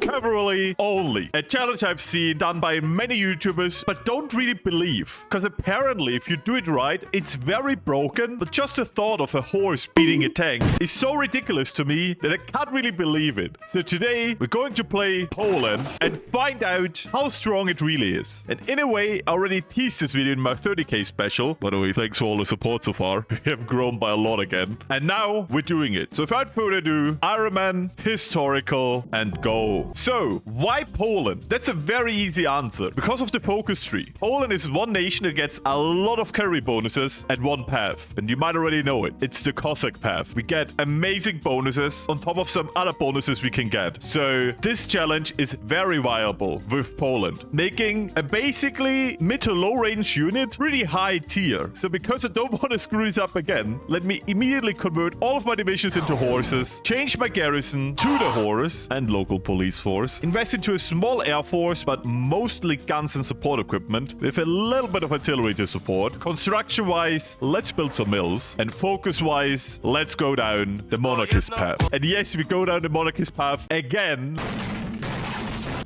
Cavalry only. A challenge I've seen done by many YouTubers, but don't really believe. Because apparently, if you do it right, it's very broken. But just the thought of a horse beating a tank is so ridiculous to me that I can't really believe it. So today, we're going to play Poland and find out how strong it really is. And in a way, I already teased this video in my 30k special. By the way, thanks for all the support so far. We have grown by a lot again. And now we're doing it. So without further ado, Iron Man, historical, and go. So, why Poland? That's a very easy answer. Because of the focus tree. Poland is one nation that gets a lot of carry bonuses and one path. And you might already know it. It's the Cossack path. We get amazing bonuses on top of some other bonuses we can get. So, this challenge is very viable with Poland. Making a basically mid to low range unit really high tier. So, because I don't want to screw this up again, let me immediately convert all of my divisions into horses, change my garrison to the horse and local police force, invest into a small air force, but mostly guns and support equipment with a little bit of artillery to support. Construction wise, let's build some mills, and focus wise, let's go down the monarchist path. And yes, we go down the monarchist path again.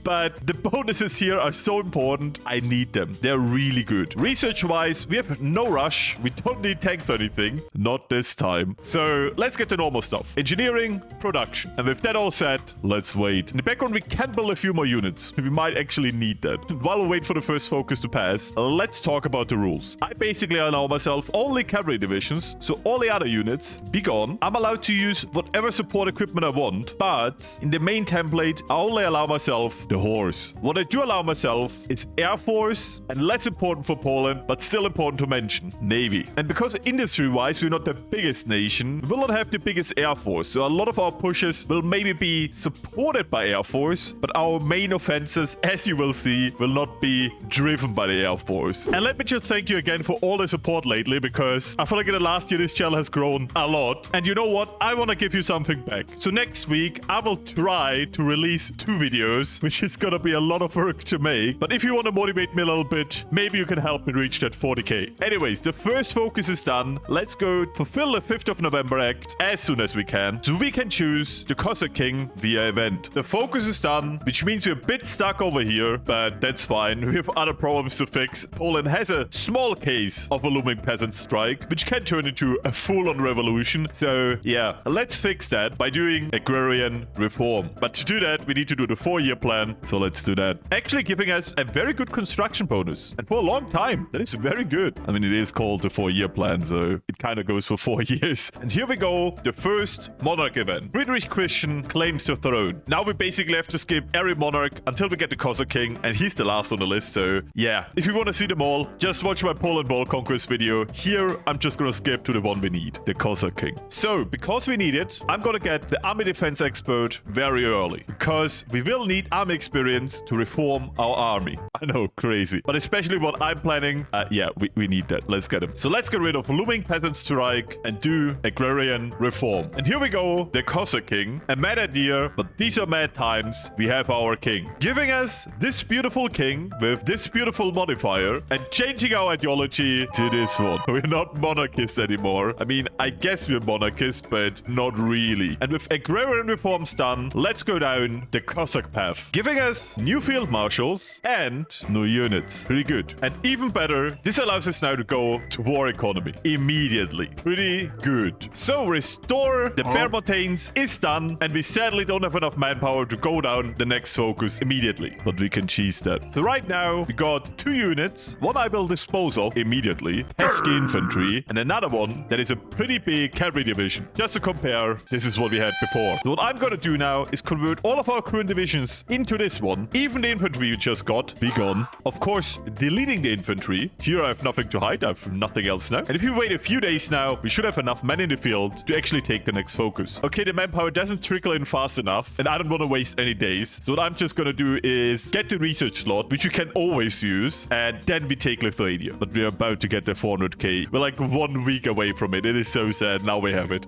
But the bonuses here are so important. I need them. They're really good. Research-wise, we have no rush. We don't need tanks or anything. Not this time. So let's get to normal stuff. Engineering, production. And with that all set, let's wait. In the background, we can build a few more units. We might actually need that. While we wait for the first focus to pass, let's talk about the rules. I basically allow myself only cavalry divisions. So all the other units, be gone. I'm allowed to use whatever support equipment I want. But in the main template, I only allow myself the horse. What I do allow myself is Air Force, and less important for Poland, but still important to mention, Navy. And because industry-wise we're not the biggest nation, we will not have the biggest Air Force. So a lot of our pushes will maybe be supported by Air Force, but our main offenses, as you will see, will not be driven by the Air Force. And let me just thank you again for all the support lately, because I feel like in the last year this channel has grown a lot. And you know what? I want to give you something back. So next week, I will try to release 2 videos, which is gonna be a lot of work to make. But if you want to motivate me a little bit, maybe you can help me reach that 40k. Anyways, the first focus is done. Let's go fulfill the 5th of November act as soon as we can, so we can choose the Cossack King via event. The focus is done, which means we're a bit stuck over here, but that's fine. We have other problems to fix. Poland has a small case of a looming peasant strike, which can turn into a full-on revolution. So yeah, let's fix that by doing agrarian reform. But to do that, we need to do the 4-year plan. So let's do that. Actually giving us a very good construction bonus. And for a long time, that is very good. I mean, it is called the 4-year plan, so it kind of goes for 4 years. And here we go, the first monarch event. Friedrich Christian claims the throne. Now we basically have to skip every monarch until we get the Cossack King, and he's the last on the list, so yeah. If you want to see them all, just watch my Poland World Conquest video. Here, I'm just gonna skip to the one we need, the Cossack King. So, because we need it, I'm gonna get the Army Defense Expert very early, because we will need army experience to reform our army. I know, crazy. But especially what I'm planning, yeah, we need that. Let's get him. So let's get rid of looming peasant strike and do agrarian reform. And here we go, the Cossack King. A mad idea, but these are mad times. We have our king. Giving us this beautiful king with this beautiful modifier and changing our ideology to this one. We're not monarchists anymore. I mean, I guess we're monarchists, but not really. And with agrarian reforms done, let's go down the Cossack path. Giving us new field marshals and new units. Pretty good. And even better, this allows us now to go to war economy immediately. Pretty good. So restore the Bear Mountains is done, and we sadly don't have enough manpower to go down the next focus immediately, but we can cheese that. So right now we got 2 units. One I will dispose of immediately, pesky infantry, and another one that is a pretty big cavalry division. Just to compare, this is what we had before. So what I'm gonna do now is convert all of our current divisions into this one. Even the infantry we just got, be gone. Of course, deleting the infantry. Here I have nothing to hide. I have nothing else now. And if you wait a few days now, we should have enough men in the field to actually take the next focus. Okay, the manpower doesn't trickle in fast enough, and I don't want to waste any days. So what I'm just gonna do is get the research slot, which you can always use, and then we take Lithuania. But we're about to get the 400k. We're like 1 week away from it. It is so sad. Now we have it.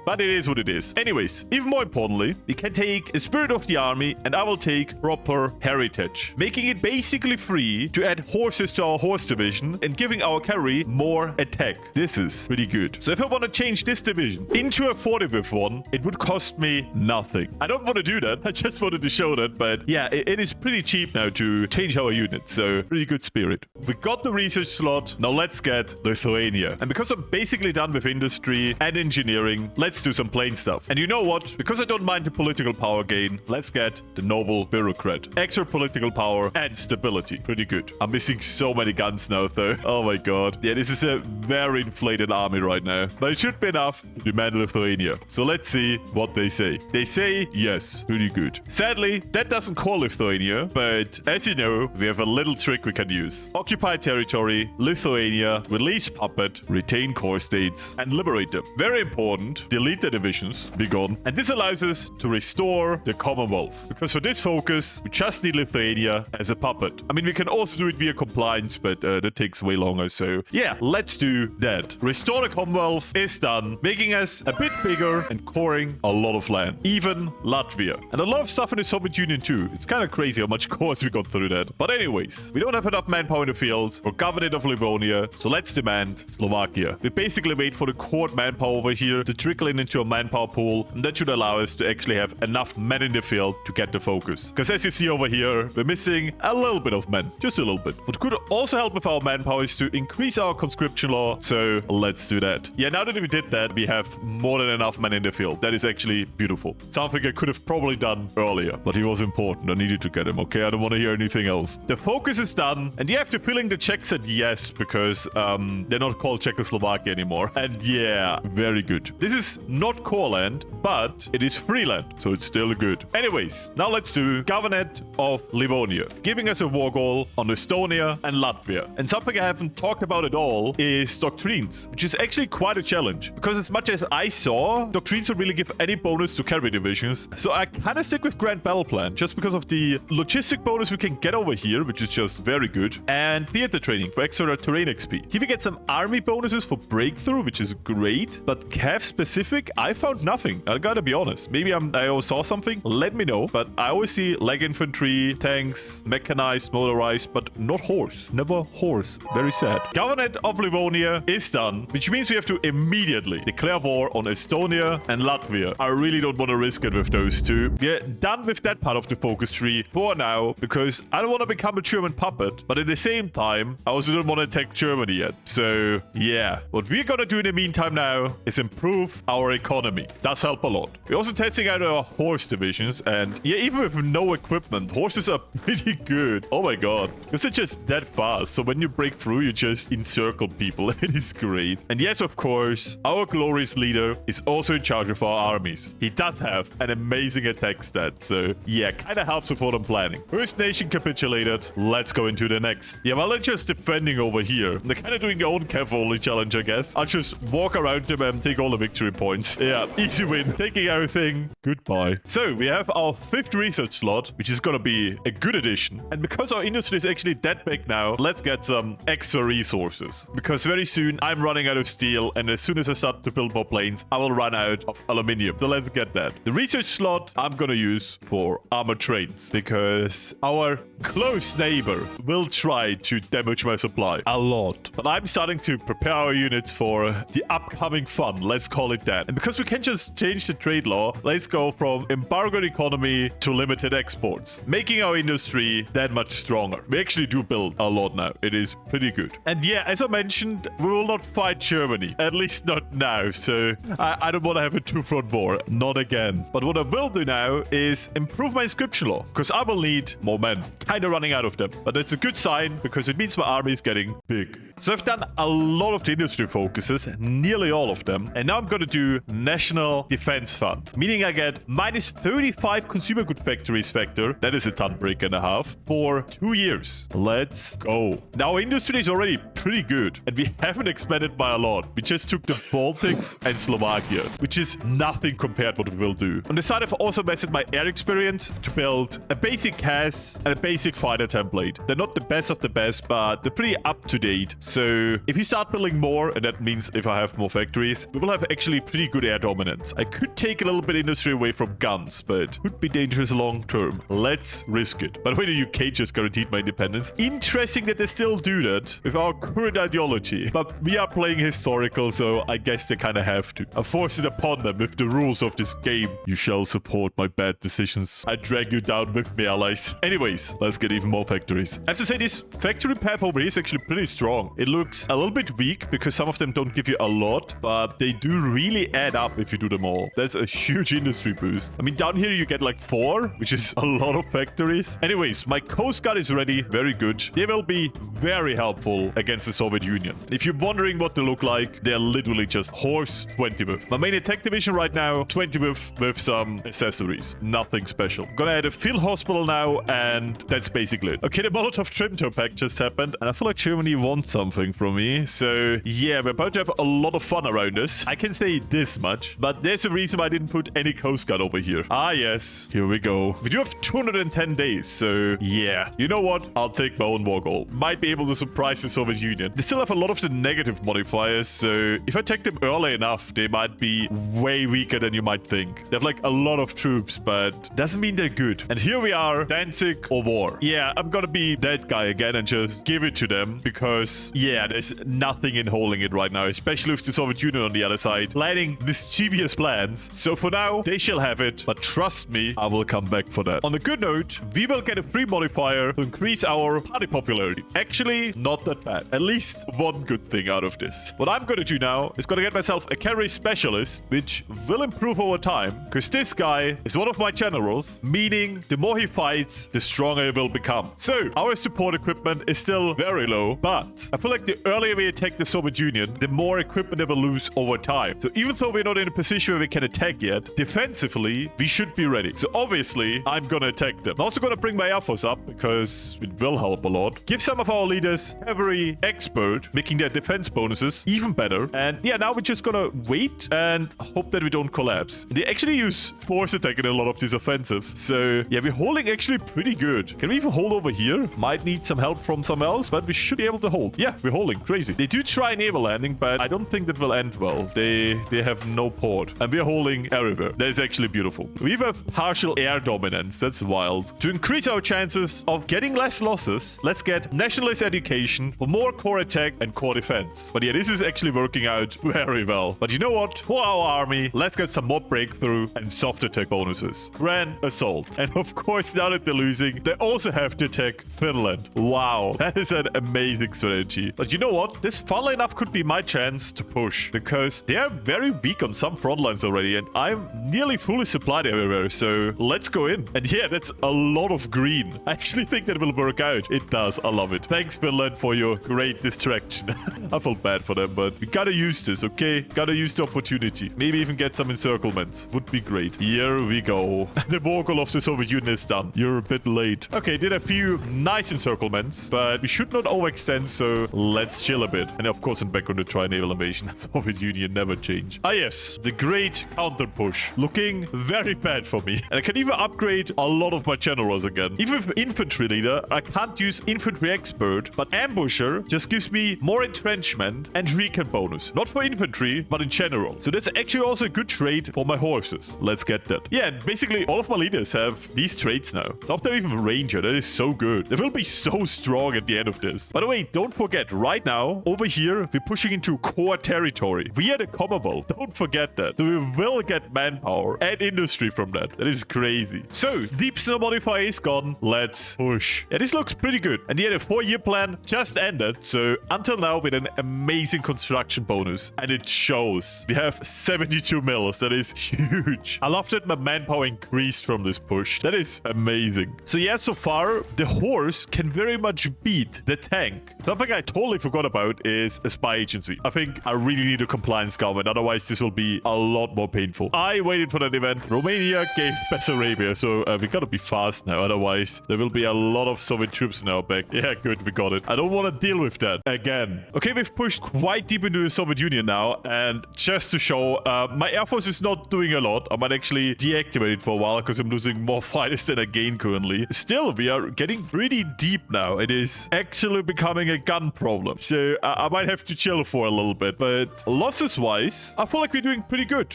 But it is what it is. Anyways, even more importantly, we can take a spirit of the army, and I will take take proper heritage, making it basically free to add horses to our horse division and giving our cavalry more attack. This is pretty good. So if I want to change this division into a 40th one, it would cost me nothing. I don't want to do that. I just wanted to show that, but yeah, it is pretty cheap now to change our units. So pretty good spirit. We got the research slot. Now let's get Lithuania. And because I'm basically done with industry and engineering, let's do some plain stuff. And you know what? Because I don't mind the political power gain, let's get the noble bureaucrat. Extra political power and stability. Pretty good. I'm missing so many guns now though. Oh my god. Yeah, this is a very inflated army right now. But it should be enough to demand Lithuania. So let's see what they say. They say yes. Pretty good. Sadly, that doesn't call Lithuania, but as you know, we have a little trick we can use. Occupy territory, Lithuania, release puppet, retain core states, and liberate them. Very important. Delete the divisions. Be gone. And this allows us to restore the Commonwealth. Because for this focus, we just need Lithuania as a puppet. I mean, we can also do it via compliance, but that takes way longer. So yeah, let's do that. Restore the Commonwealth is done, making us a bit bigger and coring a lot of land. Even Latvia. And a lot of stuff in the Soviet Union too. It's kind of crazy how much cores we got through that. But anyways, we don't have enough manpower in the field for Government of Livonia, so let's demand Slovakia. We basically wait for the court manpower over here to trickle in into a manpower pool, and that should allow us to actually have enough men in the field to get the focus. Because as you see over here, we're missing a little bit of men. Just a little bit. What could also help with our manpower is to increase our conscription law, so let's do that. Yeah, now that we did that, we have more than enough men in the field. That is actually beautiful. Something I could have probably done earlier, but he was important. I needed to get him, okay? I don't want to hear anything else. The focus is done, and you have to fill in the checks at yes, because they're not called Czechoslovakia anymore. And yeah, very good. This is not core land, but it is free land, so it's still good. Anyways, now let's do Government of Livonia, giving us a war goal on Estonia and Latvia. And something I haven't talked about at all is doctrines, which is actually quite a challenge, because as much as I saw, doctrines don't really give any bonus to cavalry divisions, so I kind of stick with Grand Battle Plan, just because of the logistic bonus we can get over here, which is just very good, and theater training for extra terrain XP. Here we get some army bonuses for breakthrough, which is great, but Cav specific, I found nothing. I gotta be honest. Maybe I saw something, let me know, but I always see leg infantry, tanks, mechanized, motorized, but not horse. Never horse. Very sad. Government of Livonia is done, which means we have to immediately declare war on Estonia and Latvia. I really don't want to risk it with those two. We're done with that part of the focus tree for now, because I don't want to become a German puppet, but at the same time, I also don't want to attack Germany yet. So yeah, what we're gonna do in the meantime now is improve our economy. Does help a lot. We're also testing out our horse divisions, and yeah, even with no equipment, horses are pretty good. Oh my god, because they're just that fast. So when you break through, you just encircle people. It is great. And yes, of course, our glorious leader is also in charge of our armies. He does have an amazing attack stat, so yeah, kind of helps with what I'm planning. First nation capitulated. Let's go into the next. Yeah, while they're just defending over here, they're kind of doing their own cavalry challenge, I guess. I'll just walk around them and take all the victory points. Yeah, easy win. Taking everything. Goodbye. So we have our 5th research slot, which is gonna be a good addition. And because our industry is actually that big now, let's get some extra resources. Because very soon I'm running out of steel, and as soon as I start to build more planes, I will run out of aluminium. So let's get that. The research slot I'm gonna use for armored trains, because our close neighbor will try to damage my supply a lot. But I'm starting to prepare our units for the upcoming fun, let's call it that. And because we can just change the trade law, let's go from embargoed economy to limited exports, making our industry that much stronger. We actually do build a lot now. It is pretty good. And yeah, as I mentioned, we will not fight Germany, at least not now. So I don't want to have a two-front war, not again. But what I will do now is improve my inscription law, because I will need more men. Kind of running out of them, but it's a good sign because it means my army is getting big. So I've done a lot of the industry focuses, nearly all of them, and now I'm gonna do National Defense Fund, meaning I get minus 35 consumer good factories factor, that is a ton break and a half, for 2 years. Let's go. Now our industry is already pretty good, and we haven't expanded by a lot. We just took the Baltics and Slovakia, which is nothing compared to what we will do. On the side, I've also invested my air experience to build a basic CAS and a basic fighter template. They're not the best of the best, but they're pretty up to date. So if you start building more, and that means if I have more factories, we will have actually pretty good air dominance. I could take a little bit industry away from guns, but would be dangerous long long term. Let's risk it. By the way, the UK just guaranteed my independence. Interesting that they still do that with our current ideology. But we are playing historical, so I guess they kind of have to. I force it upon them with the rules of this game. You shall support my bad decisions. I drag you down with me, allies. Anyways, let's get even more factories. I have to say, this factory path over here is actually pretty strong. It looks a little bit weak because some of them don't give you a lot, but they do really add up if you do them all. That's a huge industry boost. I mean, down here you get like 4, which is a lot of factories. Anyways, my Coast Guard is ready. Very good. They will be very helpful against the Soviet Union. If you're wondering what they look like, they're literally just horse 20 with. My main attack division right now, 20 with some accessories. Nothing special. Gonna add a field hospital now, and that's basically it. Okay, the Molotov Tripto pack just happened, and I feel like Germany wants something from me. So yeah, we're about to have a lot of fun around this. I can say this much, but there's a reason why I didn't put any Coast Guard over here. Ah, yes. Here we go. We do have 210 days, so yeah. You know what? I'll take my own war goal. Might be able to surprise the Soviet Union. They still have a lot of the negative modifiers, so if I take them early enough, they might be way weaker than you might think. They have like a lot of troops, but doesn't mean they're good. And here we are, Danzig or war. Yeah, I'm gonna be that guy again and just give it to them because, yeah, there's nothing in holding it right now, especially with the Soviet Union on the other side, planning mischievous plans. So for now, they shall have it, but trust me, I will come back for that. On a good note, we will get a free modifier to increase our party popularity. Actually, not that bad. At least one good thing out of this. What I'm gonna do now is gonna get myself a cavalry specialist, which will improve over time, because this guy is one of my generals, meaning the more he fights, the stronger he will become. So, our support equipment is still very low, but I feel like the earlier we attack the Soviet Union, the more equipment they will lose over time. So even though we're not in a position where we can attack yet, defensively, we should be ready. So obviously, I'm gonna attack them. I'm also gonna bring my Air Force up, because it will help a lot. Give some of our leaders every expert, making their defense bonuses even better. And yeah, now we're just gonna wait and hope that we don't collapse. They actually use force attack in a lot of these offensives. So yeah, we're holding actually pretty good. Can we even hold over here? Might need some help from somewhere else, but we should be able to hold. Yeah, we're holding. Crazy. They do try naval landing, but I don't think that will end well. They have no port. And we're holding everywhere. That is actually beautiful. We have partial air dominance. That's wild. To increase our chances of getting less losses, let's get nationalist education for more core attack and core defense. But yeah, this is actually working out very well. But you know what? For our army, let's get some more breakthrough and soft attack bonuses. Grand assault. And of course, now that they're losing, they also have to attack Finland. Wow, that is an amazing strategy. But you know what? This, funnily enough, could be my chance to push, because they are very weak on some front lines already, and I'm nearly fully supplied everywhere. So let's go in. And yeah, that's a lot of green. I actually think that will work out. It does. I love it. Thanks, Finland, for your great distraction. I felt bad for them, but we gotta use this, okay? Gotta use the opportunity. Maybe even get some encirclements. Would be great. Here we go. The war goal of the Soviet Union is done. You're a bit late. Okay, did a few nice encirclements, but we should not overextend, so let's chill a bit. And of course, I'm back on the tri-naval invasion. Soviet Union never change. Ah yes, the great counter push. Looking very bad for me. And I can even upgrade a lot of my generals again. Even with infantry leader, I can't use infantry expert, but ambusher just gives me more entrenchment and recon bonus. Not for infantry, but in general. So that's actually also a good trait for my horses. Let's get that. Yeah, and basically all of my leaders have these traits now. Some of them even ranger. That is so good. They will be so strong at the end of this. By the way, don't forget, right now, over here, we're pushing into core territory. We are the Commonwealth. Don't forget that. So we will get manpower and industry from that. That is crazy. So, deep snow modifier is gone. Let's push. Yeah, this looks pretty good. And yeah, the 4-year plan just ended. So, until now, with an amazing construction bonus. And it shows. We have 72 mils. That is huge. I love that my manpower increased from this push. That is amazing. So yeah, so far, the horse can very much beat the tank. Something I totally forgot about is a spy agency. I think I really need a compliance government. Otherwise, this will be a lot more painful. I waited for that event. Romania gave Bessarabia. So we gotta be fast now. Otherwise, there will be a lot of Soviet troops in our back. Yeah, good. We got it. I don't want to deal with that again. Okay, we've pushed quite deep into the Soviet Union now. And just to show, my Air Force is not doing a lot. I might actually deactivate it for a while because I'm losing more fighters than I gain currently. Still, we are getting pretty deep now. It is actually becoming a gun problem. So I might have to chill for a little bit. But losses-wise, I feel like we're doing pretty good.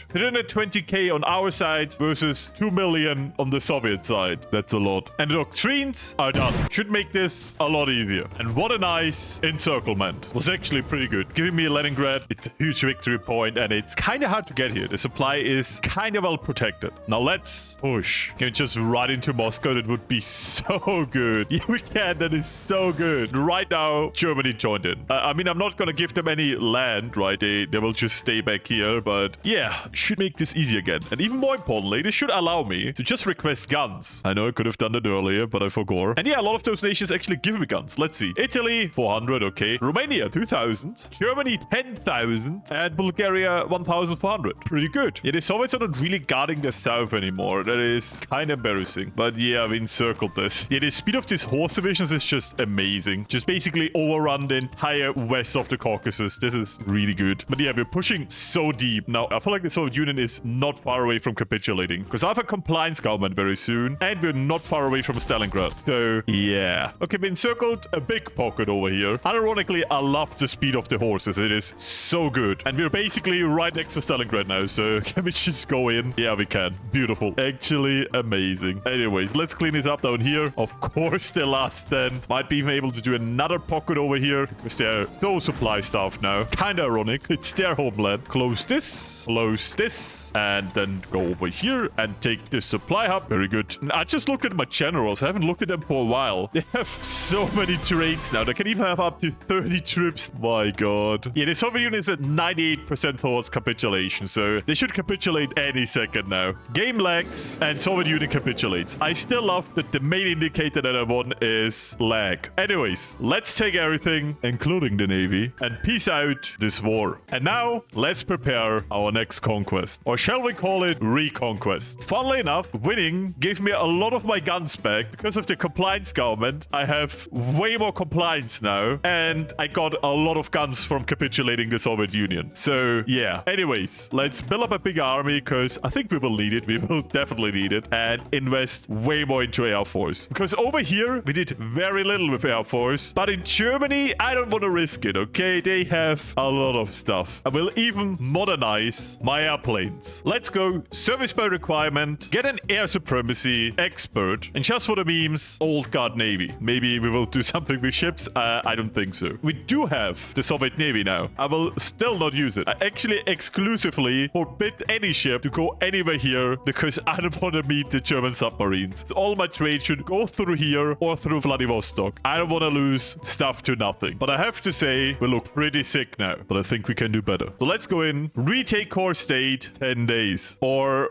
320k on our side versus 2 million on on the Soviet side. That's a lot. And the doctrines are done. Should make this a lot easier. And what a nice encirclement. Was actually pretty good. Giving me Leningrad. It's a huge victory point, and it's kind of hard to get here. The supply is kind of well protected. Now let's push. Can we just ride into Moscow? That would be so good. Yeah, we can. That is so good. Right now, Germany joined in. I mean, I'm not going to give them any land, right? They will just stay back here, but yeah, should make this easy again. And even more importantly, this should allow me to just request guns. I know I could have done that earlier, but I forgot. And yeah, a lot of those nations actually give me guns. Let's see. Italy, 400, okay. Romania, 2,000. Germany, 10,000. And Bulgaria, 1,400. Pretty good. Yeah, the Soviets are not really guarding the south anymore. That is kind of embarrassing. But yeah, we encircled this. Yeah, the speed of these horse divisions is just amazing. Just basically overrun the entire west of the Caucasus. This is really good. But yeah, we're pushing so deep. Now, I feel like the Soviet Union is not far away from capitulating. Because I have a compliance government very soon. And we're not far away from Stalingrad. So, yeah. Okay, we encircled a big pocket over here. Ironically, I love the speed of the horses. It is so good. And we're basically right next to Stalingrad now. So, can we just go in? Yeah, we can. Beautiful. Actually, amazing. Anyways, let's clean this up down here. Of course, the last 10 might be even able to do another pocket over here. Because they're so supply staffed now. Kind of ironic. It's their homeland. Close this. Close this. And then go over here and take this supply hub. Very good. And I just looked at my generals. I haven't looked at them for a while. They have so many trains now. They can even have up to 30 troops. My god. Yeah, the Soviet Union is at 98% towards capitulation. So they should capitulate any second now. Game lags and Soviet Union capitulates. I still love that the main indicator that I won is lag. Anyways, let's take everything, including the Navy, and peace out this war. And now, let's prepare our next conquest. Or shall we call it reconquest? Funnily enough, winning gave me a lot of my guns back. Because of the compliance government, I have way more compliance now. And I got a lot of guns from capitulating the Soviet Union. So, yeah. Anyways, let's build up a big army because I think we will need it. We will definitely need it. And invest way more into Air Force. Because over here, we did very little with Air Force. But in Germany, I don't want to risk it, okay? They have a lot of stuff. I will even modernize my airplanes. Let's go. Service by requirement. Get an air supremacy expert. And just for the memes, old guard Navy. Maybe we will do something with ships. I don't think so. We do have the Soviet Navy now. I will still not use it. I actually exclusively forbid any ship to go anywhere here because I don't want to meet the German submarines. So all my trade should go through here or through Vladivostok. I don't want to lose stuff to nothing. But I have to say, we look pretty sick now. But I think we can do better. So let's go in. Retake core state 10 days. Or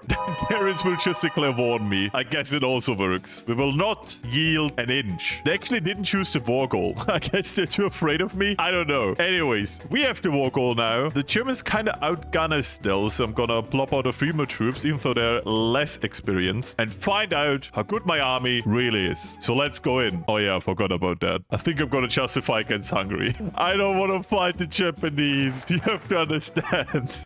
Paris will just declare war on me. I guess it also works. We will not yield an inch. They actually didn't choose the war goal. I guess they're too afraid of me. I don't know. Anyways, we have the war goal now. The Germans kind of outgun us still. So I'm gonna plop out a few more troops, even though they're less experienced, and find out how good my army really is. So let's go in. Oh yeah, I forgot about that. I think I'm gonna justify against Hungary. I don't want to fight the Japanese. You have to understand.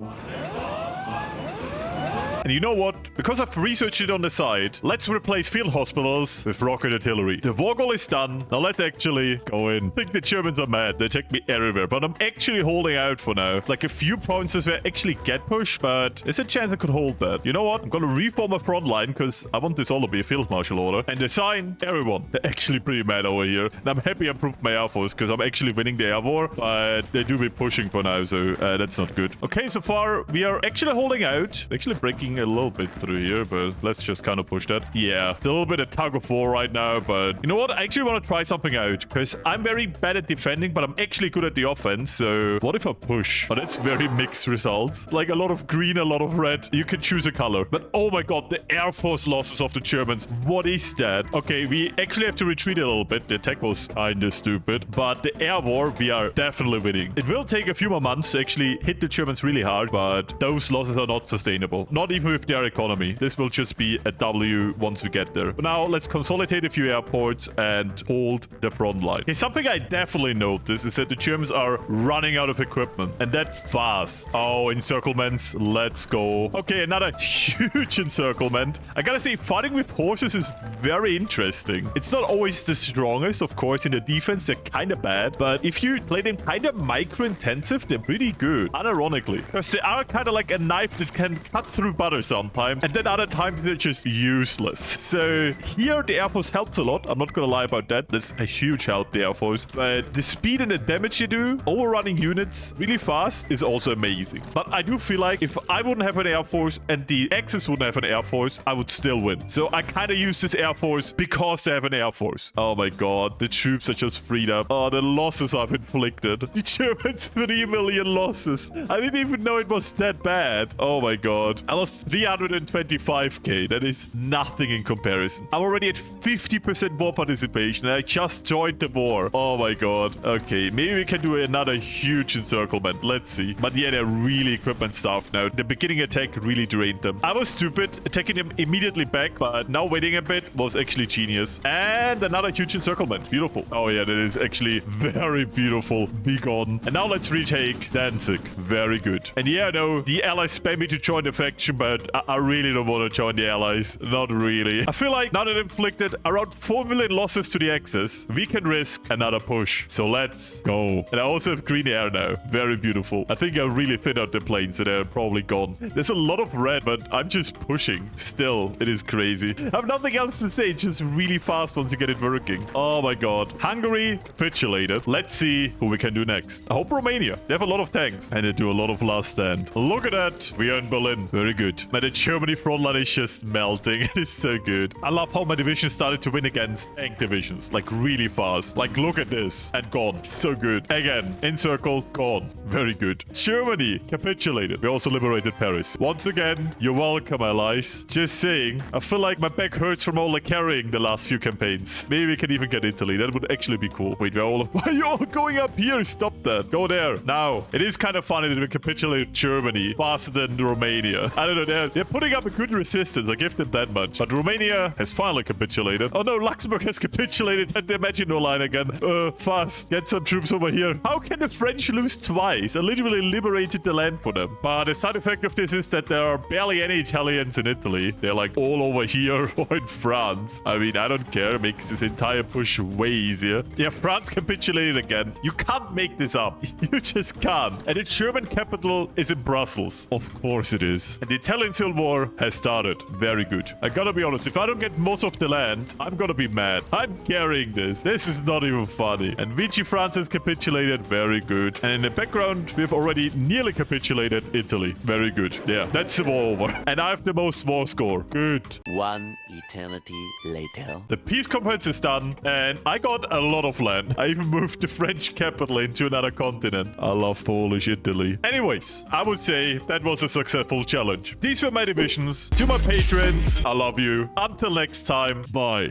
And you know what? Because I've researched it on the side, let's replace field hospitals with rocket artillery. The war goal is done. Now let's actually go in. I think the Germans are mad. They take me everywhere. But I'm actually holding out for now. Like a few provinces where I actually get pushed, but there's a chance I could hold that. You know what? I'm gonna reform a front line because I want this all to be a field marshal order. And assign everyone. They're actually pretty mad over here. And I'm happy I improved my air force because I'm actually winning the air war. But they do be pushing for now, so that's not good. Okay, so far we are actually holding out. Actually breaking a little bit through here, but let's just kind of push that. Yeah, it's a little bit of tug of war right now, but you know what? I actually want to try something out because I'm very bad at defending, but I'm actually good at the offense. So what if I push? But it's very mixed results. Like a lot of green, a lot of red. You can choose a color. But oh my god, the air force losses of the Germans. What is that? Okay, we actually have to retreat a little bit. The attack was kind of stupid, but the air war, we are definitely winning. It will take a few more months to actually hit the Germans really hard, but those losses are not sustainable. Not even with their economy. This will just be a W once we get there. But now let's consolidate a few airports and hold the front line. Okay, something I definitely noticed is that the Germans are running out of equipment, and that fast. Oh, encirclements. Let's go. Okay, another huge encirclement. I gotta say, fighting with horses is very interesting. It's not always the strongest, of course. In the defense, they're kind of bad, but if you play them kind of micro-intensive, they're pretty good, unironically. Because they are kind of like a knife that can cut through butter other sometimes. And then other times they're just useless. So here the Air Force helps a lot. I'm not gonna lie about that. That's a huge help, the Air Force. But the speed and the damage you do, overrunning units really fast is also amazing. But I do feel like if I wouldn't have an Air Force and the Axis wouldn't have an Air Force, I would still win. So I kind of use this Air Force because they have an Air Force. Oh my god, the troops are just freed up. Oh, the losses I've inflicted. The Germans 3 million losses. I didn't even know it was that bad. Oh my god. I lost 325k. That is nothing in comparison. I'm already at 50% war participation and I just joined the war. Oh my god. Okay, maybe we can do another huge encirclement. Let's see. But yeah, they're really equipment starved now. The beginning attack really drained them. I was stupid attacking them immediately back, but now waiting a bit was actually genius. And another huge encirclement. Beautiful. Oh yeah, that is actually very beautiful. Be gone. And now let's retake Danzig. Very good. And yeah, no, the allies spam me to join the faction, but I really don't want to join the allies. Not really. I feel like now that I've inflicted around 4 million losses to the Axis, we can risk another push. So let's go. And I also have green air now. Very beautiful. I think I really thin out the planes, so they're probably gone. There's a lot of red, but I'm just pushing. Still, it is crazy. I have nothing else to say. It's just really fast once you get it working. Oh my god. Hungary capitulated. Let's see who we can do next. I hope Romania. They have a lot of tanks. And they do a lot of last stand. Look at that. We are in Berlin. Very good. Man, the Germany front line is just melting. It is so good. I love how my division started to win against tank divisions. Like really fast. Like look at this. And gone. So good. Again. Encircle. Gone. Very good. Germany capitulated. We also liberated Paris. Once again, you're welcome, allies. Just saying. I feel like my back hurts from all the carrying the last few campaigns. Maybe we can even get Italy. That would actually be cool. Wait, why are you all going up here? Stop that. Go there. Now, it is kind of funny that we capitulate Germany faster than Romania. I don't know. They're putting up a good resistance. I give them that much. But Romania has finally capitulated. Oh no, Luxembourg has capitulated at the Maginot Line again. Fast. Get some troops over here. How can the French lose twice? I literally liberated the land for them. But the side effect of this is that there are barely any Italians in Italy. They're like all over here or in France. I mean, I don't care. It makes this entire push way easier. Yeah, France capitulated again. You can't make this up. You just can't. And the German capital is in Brussels. Of course it is. And the Italian Civil War has started. Very good. I gotta be honest. If I don't get most of the land, I'm gonna be mad. I'm carrying this. This is not even funny. And Vichy France has capitulated. Very good. And in the background, we've already nearly capitulated Italy. Very good. Yeah, that's the war over. And I have the most war score. Good. One eternity later. The peace conference is done, and I got a lot of land. I even moved the French capital into another continent. I love Polish Italy. Anyways, I would say that was a successful challenge. These were my divisions. To my patrons, I love you. Until next time, bye.